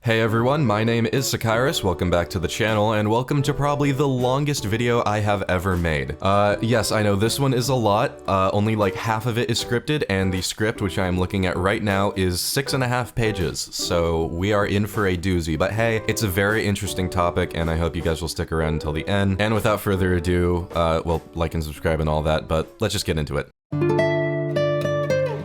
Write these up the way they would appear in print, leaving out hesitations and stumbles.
Hey everyone, my name is Sakairis, welcome back to the channel, and welcome to probably the longest video I have ever made. Yes, I know this one is a lot, only like half of it is scripted, and the script, which I am looking at right now, is 6.5 pages, so we are in for a doozy, but hey, it's a very interesting topic, and I hope you guys will stick around until the end. And without further ado, well, like and subscribe and all that, but let's just get into it.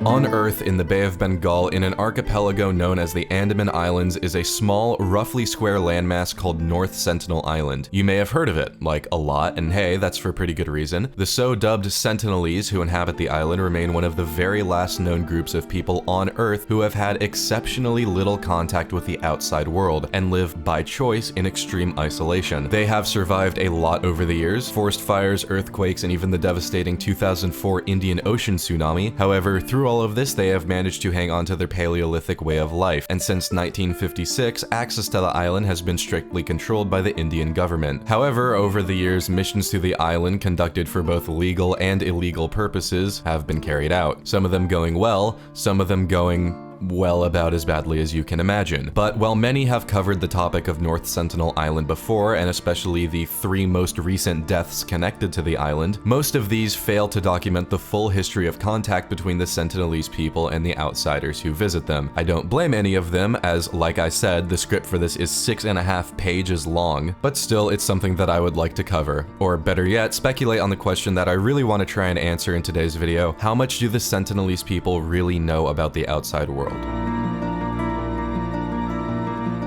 On Earth, in the Bay of Bengal, in an archipelago known as the Andaman Islands, is a small, roughly square landmass called North Sentinel Island. You may have heard of it, like a lot, and hey, that's for pretty good reason. The so-dubbed Sentinelese who inhabit the island remain one of the very last known groups of people on Earth who have had exceptionally little contact with the outside world, and live by choice in extreme isolation. They have survived a lot over the years, forest fires, earthquakes, and even the devastating 2004 Indian Ocean tsunami. However, through all of this, they have managed to hang on to their Paleolithic way of life, and since 1956, access to the island has been strictly controlled by the Indian government. However, over the years, missions to the island conducted for both legal and illegal purposes have been carried out. Some of them going well, some of them going well, about as badly as you can imagine. But while many have covered the topic of North Sentinel Island before, and especially the 3 most recent deaths connected to the island, most of these fail to document the full history of contact between the Sentinelese people and the outsiders who visit them. I don't blame any of them, as, like I said, the script for this is 6.5 pages long, but still it's something that I would like to cover. Or better yet, speculate on the question that I really want to try and answer in today's video: how much do the Sentinelese people really know about the outside world?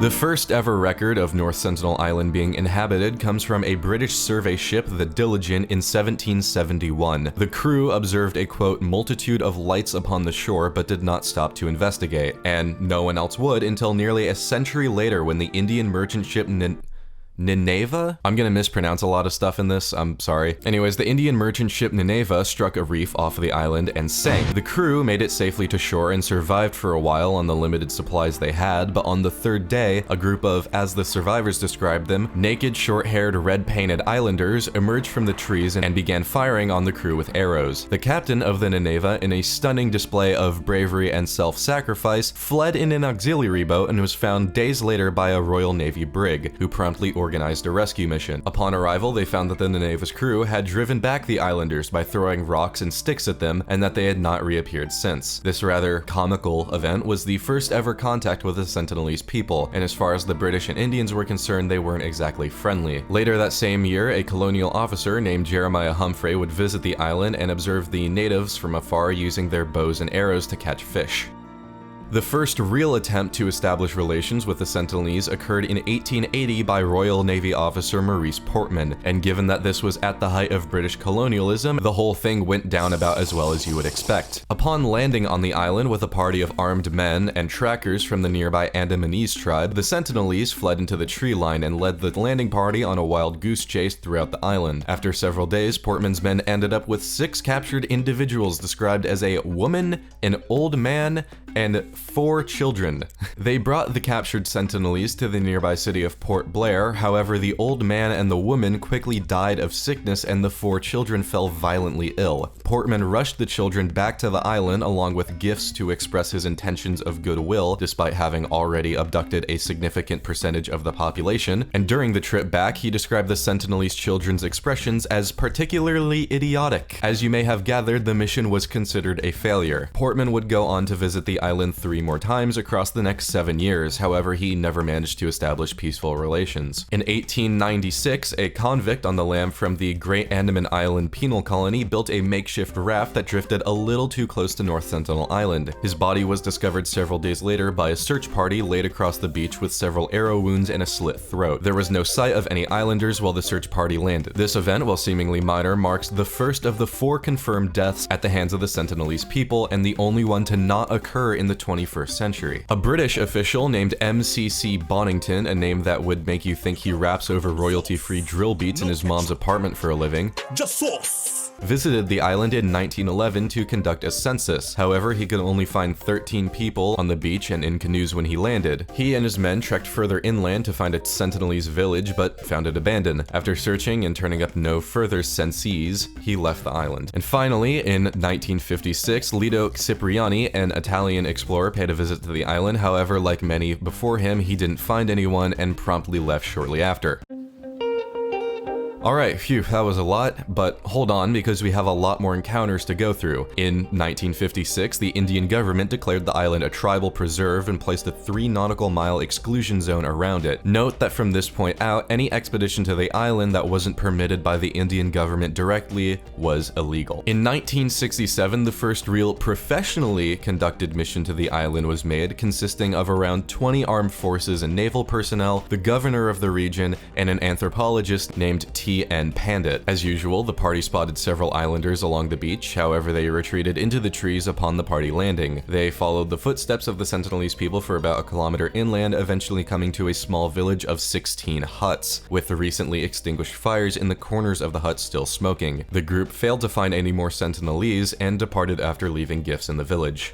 The first ever record of North Sentinel Island being inhabited comes from a British survey ship, the Diligent, in 1771. The crew observed a, quote, multitude of lights upon the shore, but did not stop to investigate, and no one else would until nearly a century later, when the Indian merchant ship Nineveh? I'm gonna mispronounce a lot of stuff in this, I'm sorry. Anyways, the Indian merchant ship Nineveh struck a reef off of the island and sank. The crew made it safely to shore and survived for a while on the limited supplies they had, but on the 3rd day, a group of, as the survivors described them, naked, short-haired, red-painted islanders emerged from the trees and began firing on the crew with arrows. The captain of the Nineveh, in a stunning display of bravery and self-sacrifice, fled in an auxiliary boat and was found days later by a Royal Navy brig, who promptly organized a rescue mission. Upon arrival, they found that the Nineveh's crew had driven back the islanders by throwing rocks and sticks at them, and that they had not reappeared since. This rather comical event was the first ever contact with the Sentinelese people, and as far as the British and Indians were concerned, they weren't exactly friendly. Later that same year, a colonial officer named Jeremiah Humphrey would visit the island and observe the natives from afar using their bows and arrows to catch fish. The first real attempt to establish relations with the Sentinelese occurred in 1880 by Royal Navy officer Maurice Portman, and given that this was at the height of British colonialism, the whole thing went down about as well as you would expect. Upon landing on the island with a party of armed men and trackers from the nearby Andamanese tribe, the Sentinelese fled into the tree line and led the landing party on a wild goose chase throughout the island. After several days, Portman's men ended up with 6 captured individuals described as a woman, an old man, and 4 children. They brought the captured Sentinelese to the nearby city of Port Blair. However, the old man and the woman quickly died of sickness, and the 4 children fell violently ill. Portman rushed the children back to the island along with gifts to express his intentions of goodwill, despite having already abducted a significant percentage of the population. And during the trip back, he described the Sentinelese children's expressions as particularly idiotic. As you may have gathered, the mission was considered a failure. Portman would go on to visit the island 3 more times across the next 7 years. However, he never managed to establish peaceful relations. In 1896, a convict on the lam from the Great Andaman Island penal colony built a makeshift raft that drifted a little too close to North Sentinel Island. His body was discovered several days later by a search party laid across the beach with several arrow wounds and a slit throat. There was no sight of any islanders while the search party landed. This event, while seemingly minor, marks the first of the 4 confirmed deaths at the hands of the Sentinelese people, and the only one to not occur in the 21st century. A British official named MCC Bonington, a name that would make you think he raps over royalty-free drill beats in his mom's apartment for a living, visited the island in 1911 to conduct a census. However, he could only find 13 people on the beach and in canoes when he landed. He and his men trekked further inland to find a Sentinelese village, but found it abandoned. After searching and turning up no further Sentinelese, he left the island. And finally, in 1956, Lido Cipriani, an Italian explorer, paid a visit to the island. However, like many before him, he didn't find anyone and promptly left shortly after. Alright, phew, that was a lot, but hold on because we have a lot more encounters to go through. In 1956, the Indian government declared the island a tribal preserve and placed a 3 nautical mile exclusion zone around it. Note that from this point out, any expedition to the island that wasn't permitted by the Indian government directly was illegal. In 1967, the first real professionally conducted mission to the island was made, consisting of around 20 armed forces and naval personnel, the governor of the region, and an anthropologist named T.N. Pandit. As usual, the party spotted several islanders along the beach, however they retreated into the trees upon the party landing. They followed the footsteps of the Sentinelese people for about a kilometer inland, eventually coming to a small village of 16 huts, with the recently extinguished fires in the corners of the huts still smoking. The group failed to find any more Sentinelese and departed after leaving gifts in the village.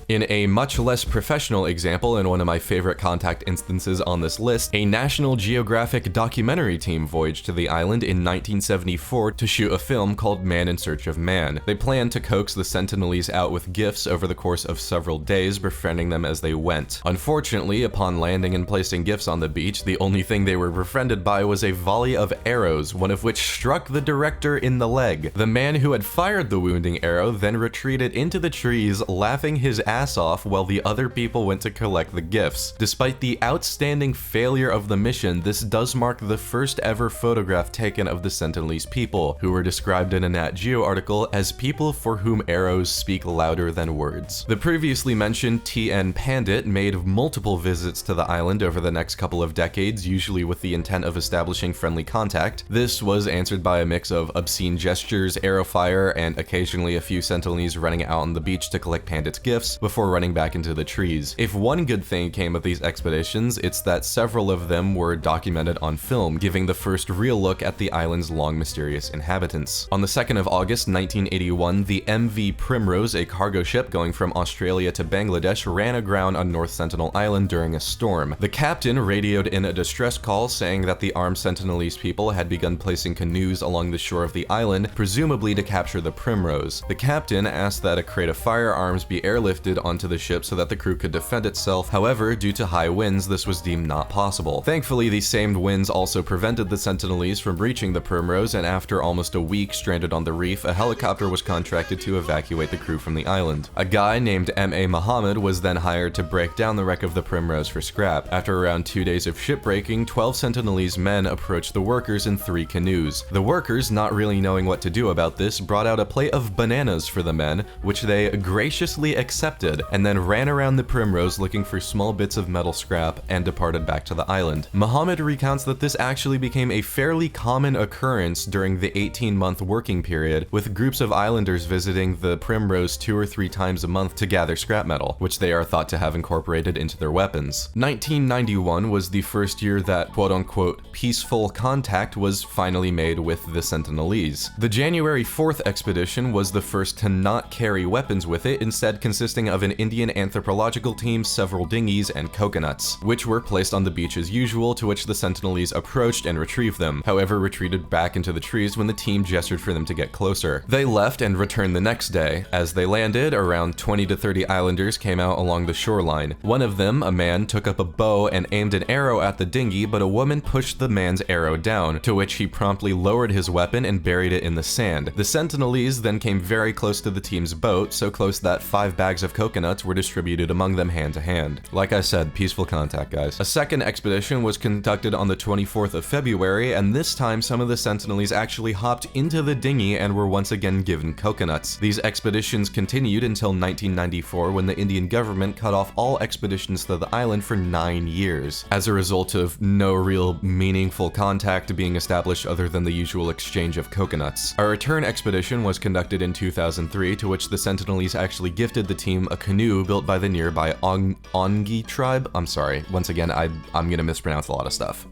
In a much less professional example, and one of my favorite contact instances on this list, a National Geographic documentary team voyaged to the island in 1974 to shoot a film called Man in Search of Man. They planned to coax the Sentinelese out with gifts over the course of several days, befriending them as they went. Unfortunately, upon landing and placing gifts on the beach, the only thing they were befriended by was a volley of arrows, one of which struck the director in the leg. The man who had fired the wounding arrow then retreated into the trees, laughing his ass off while the other people went to collect the gifts. Despite the outstanding failure of the mission, this does mark the first ever photograph taken of the Sentinelese people, who were described in a Nat Geo article as people for whom arrows speak louder than words. The previously mentioned T.N. Pandit made multiple visits to the island over the next couple of decades, usually with the intent of establishing friendly contact. This was answered by a mix of obscene gestures, arrow fire, and occasionally a few Sentinelese running out on the beach to collect Pandit's gifts before running back into the trees. If one good thing came of these expeditions, it's that several of them were documented on film, giving the first real look at the island's long mysterious inhabitants. On the 2nd of August 1981, the MV Primrose, a cargo ship going from Australia to Bangladesh, ran aground on North Sentinel Island during a storm. The captain radioed in a distress call saying that the armed Sentinelese people had begun placing canoes along the shore of the island, presumably to capture the Primrose. The captain asked that a crate of firearms be airlifted onto the ship so that the crew could defend itself. However, due to high winds, this was deemed not possible. Thankfully, these same winds also prevented the Sentinelese from reaching the Primrose, and after almost a week stranded on the reef, a helicopter was contracted to evacuate the crew from the island. A guy named M.A. Muhammad was then hired to break down the wreck of the Primrose for scrap. After around 2 days of shipbreaking, 12 Sentinelese men approached the workers in 3 canoes. The workers, not really knowing what to do about this, brought out a plate of bananas for the men, which they graciously accepted, and then ran around the Primrose looking for small bits of metal scrap and departed back to the island. Muhammad recounts that this actually became a fairly common occurrence during the 18-month working period, with groups of islanders visiting the Primrose 2 or 3 times a month to gather scrap metal, which they are thought to have incorporated into their weapons. 1991 was the first year that quote-unquote peaceful contact was finally made with the Sentinelese. The January 4th expedition was the first to not carry weapons with it, instead consisting of an Indian anthropological team, several dinghies, and coconuts, which were placed on the beach as usual, to which the Sentinelese approached and retrieved them, however retreated back into the trees when the team gestured for them to get closer. They left and returned the next day. As they landed, around 20 to 30 islanders came out along the shoreline. One of them, a man, took up a bow and aimed an arrow at the dinghy, but a woman pushed the man's arrow down, to which he promptly lowered his weapon and buried it in the sand. The Sentinelese then came very close to the team's boat, so close that 5 bags of coconuts were distributed among them hand to hand. Like I said, peaceful contact, guys. A second expedition was conducted on the 24th of February, and this time some of the Sentinelese actually hopped into the dinghy and were once again given coconuts. These expeditions continued until 1994, when the Indian government cut off all expeditions to the island for 9 years, as a result of no real meaningful contact being established other than the usual exchange of coconuts. A return expedition was conducted in 2003, to which the Sentinelese actually gifted the team a canoe built by the nearby Ongi tribe. I'm sorry, once again, I'm gonna mispronounce a lot of stuff.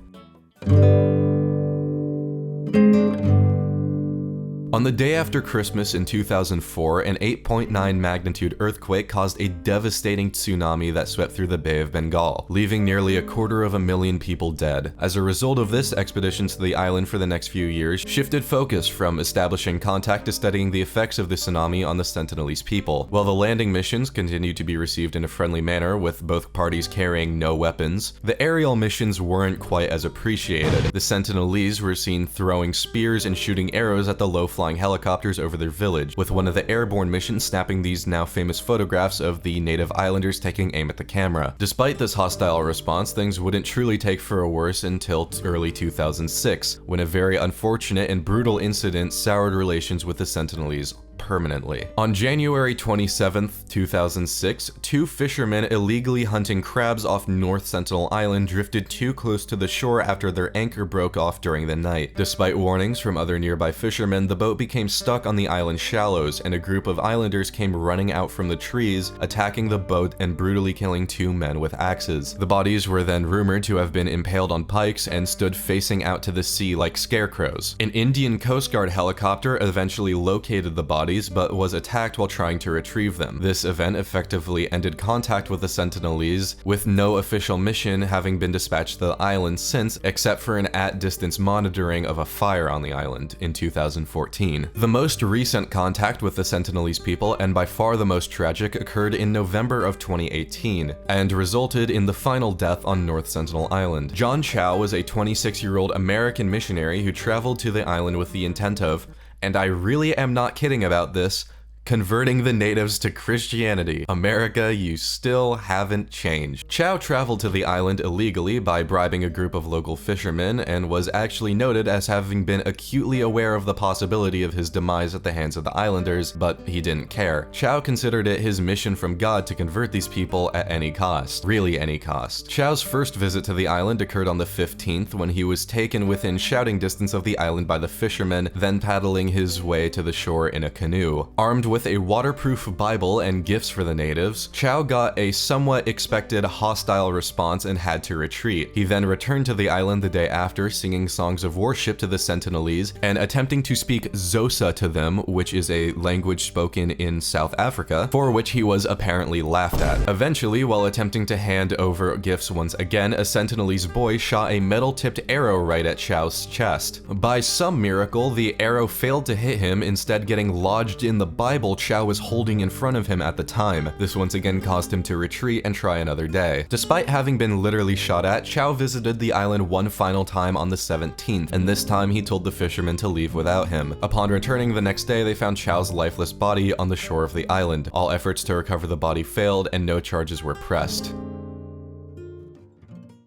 On the day after Christmas in 2004, an 8.9 magnitude earthquake caused a devastating tsunami that swept through the Bay of Bengal, leaving nearly 250,000 people dead. As a result of this, expeditions to the island for the next few years shifted focus from establishing contact to studying the effects of the tsunami on the Sentinelese people. While the landing missions continued to be received in a friendly manner, with both parties carrying no weapons, the aerial missions weren't quite as appreciated. The Sentinelese were seen throwing spears and shooting arrows at the low-flying helicopters over their village, with one of the airborne missions snapping these now famous photographs of the native islanders taking aim at the camera. Despite this hostile response, things wouldn't truly take for a worse until early 2006, when a very unfortunate and brutal incident soured relations with the Sentinelese permanently. On January 27, 2006, two fishermen illegally hunting crabs off North Sentinel Island drifted too close to the shore after their anchor broke off during the night. Despite warnings from other nearby fishermen, the boat became stuck on the island shallows, and a group of islanders came running out from the trees, attacking the boat and brutally killing two men with axes. The bodies were then rumored to have been impaled on pikes and stood facing out to the sea like scarecrows. An Indian Coast Guard helicopter eventually located the bodies, but was attacked while trying to retrieve them. This event effectively ended contact with the Sentinelese, with no official mission having been dispatched to the island since, except for an at-distance monitoring of a fire on the island in 2014. The most recent contact with the Sentinelese people, and by far the most tragic, occurred in November of 2018, and resulted in the final death on North Sentinel Island. John Chow was a 26-year-old American missionary who traveled to the island with the intent of, and I really am not kidding about this, converting the natives to Christianity. America, you still haven't changed. Chow traveled to the island illegally by bribing a group of local fishermen, and was actually noted as having been acutely aware of the possibility of his demise at the hands of the islanders, but he didn't care. Chow considered it his mission from God to convert these people at any cost. Really any cost. Chow's first visit to the island occurred on the 15th, when he was taken within shouting distance of the island by the fishermen, then paddling his way to the shore in a canoe. Armed with a waterproof Bible and gifts for the natives, Chow got a somewhat expected hostile response and had to retreat. He then returned to the island the day after, singing songs of worship to the Sentinelese and attempting to speak Xhosa to them, which is a language spoken in South Africa, for which he was apparently laughed at. Eventually, while attempting to hand over gifts once again, a Sentinelese boy shot a metal-tipped arrow right at Chow's chest. By some miracle, the arrow failed to hit him, instead getting lodged in the Bible Chow was holding in front of him at the time. This once again caused him to retreat and try another day. Despite having been literally shot at, Chow visited the island one final time on the 17th, and this time he told the fishermen to leave without him. Upon returning the next day, they found Chow's lifeless body on the shore of the island. All efforts to recover the body failed, and no charges were pressed.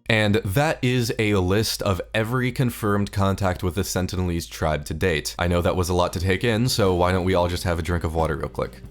And that is a list of every confirmed contact with the Sentinelese tribe to date. I know that was a lot to take in, so why don't we all just have a drink of water real quick?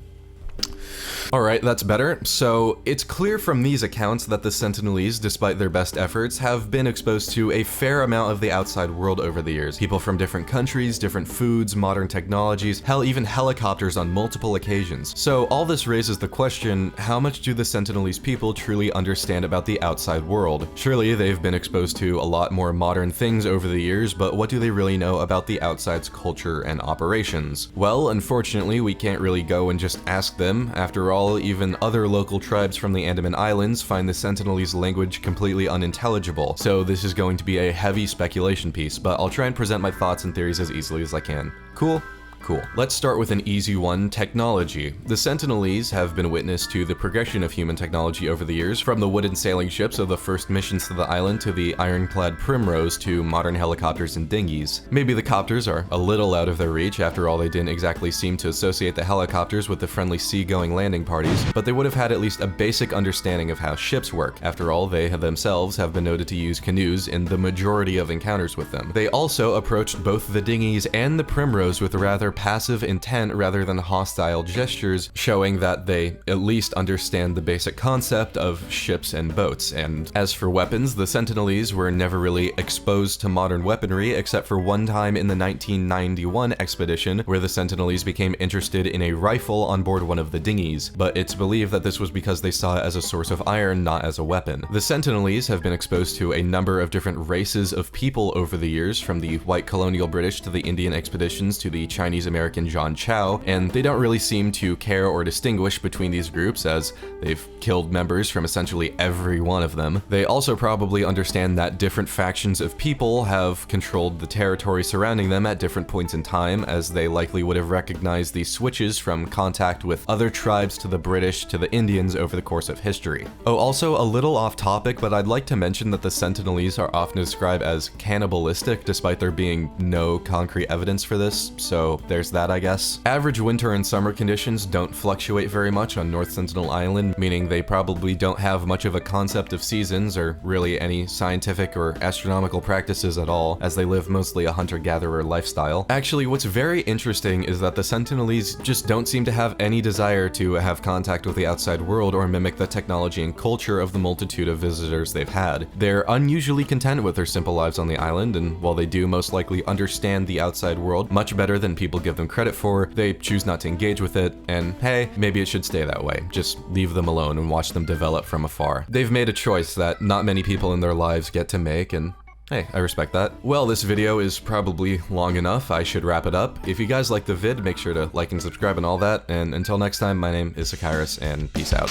Alright, that's better. So, it's clear from these accounts that the Sentinelese, despite their best efforts, have been exposed to a fair amount of the outside world over the years. People from different countries, different foods, modern technologies, hell, even helicopters on multiple occasions. So, all this raises the question, how much do the Sentinelese people truly understand about the outside world? Surely, they've been exposed to a lot more modern things over the years, but what do they really know about the outside's culture and operations? Well, unfortunately, we can't really go and just ask them. After all, even other local tribes from the Andaman Islands find the Sentinelese language completely unintelligible, so this is going to be a heavy speculation piece, but I'll try and present my thoughts and theories as easily as I can. Cool? Cool. Let's start with an easy one, technology. The Sentinelese have been witness to the progression of human technology over the years, from the wooden sailing ships of the first missions to the island to the ironclad Primrose to modern helicopters and dinghies. Maybe the copters are a little out of their reach, after all they didn't exactly seem to associate the helicopters with the friendly seagoing landing parties, but they would have had at least a basic understanding of how ships work. After all, they themselves have been noted to use canoes in the majority of encounters with them. They also approached both the dinghies and the Primrose with rather passive intent rather than hostile gestures, showing that they at least understand the basic concept of ships and boats. And as for weapons, the Sentinelese were never really exposed to modern weaponry, except for one time in the 1991 expedition, where the Sentinelese became interested in a rifle on board one of the dinghies, but it's believed that this was because they saw it as a source of iron, not as a weapon. The Sentinelese have been exposed to a number of different races of people over the years, from the white colonial British to the Indian expeditions to the Chinese Chinese American John Chow, and they don't really seem to care or distinguish between these groups, as they've killed members from essentially every one of them. They also probably understand that different factions of people have controlled the territory surrounding them at different points in time, as they likely would have recognized these switches from contact with other tribes to the British to the Indians over the course of history. Oh, also a little off topic, but I'd like to mention that the Sentinelese are often described as cannibalistic despite there being no concrete evidence for this, so there's that, I guess. Average winter and summer conditions don't fluctuate very much on North Sentinel Island, meaning they probably don't have much of a concept of seasons or really any scientific or astronomical practices at all, as they live mostly a hunter-gatherer lifestyle. Actually, what's very interesting is that the Sentinelese just don't seem to have any desire to have contact with the outside world or mimic the technology and culture of the multitude of visitors they've had. They're unusually content with their simple lives on the island, and while they do most likely understand the outside world much better than people give them credit for, they choose not to engage with it, and hey, maybe it should stay that way. Just leave them alone and watch them develop from afar. They've made a choice that not many people in their lives get to make, and hey, I respect that. Well, this video is probably long enough. I should wrap it up. If you guys like the vid, make sure to like and subscribe and all that, and until next time, my name is Sakairis, and peace out.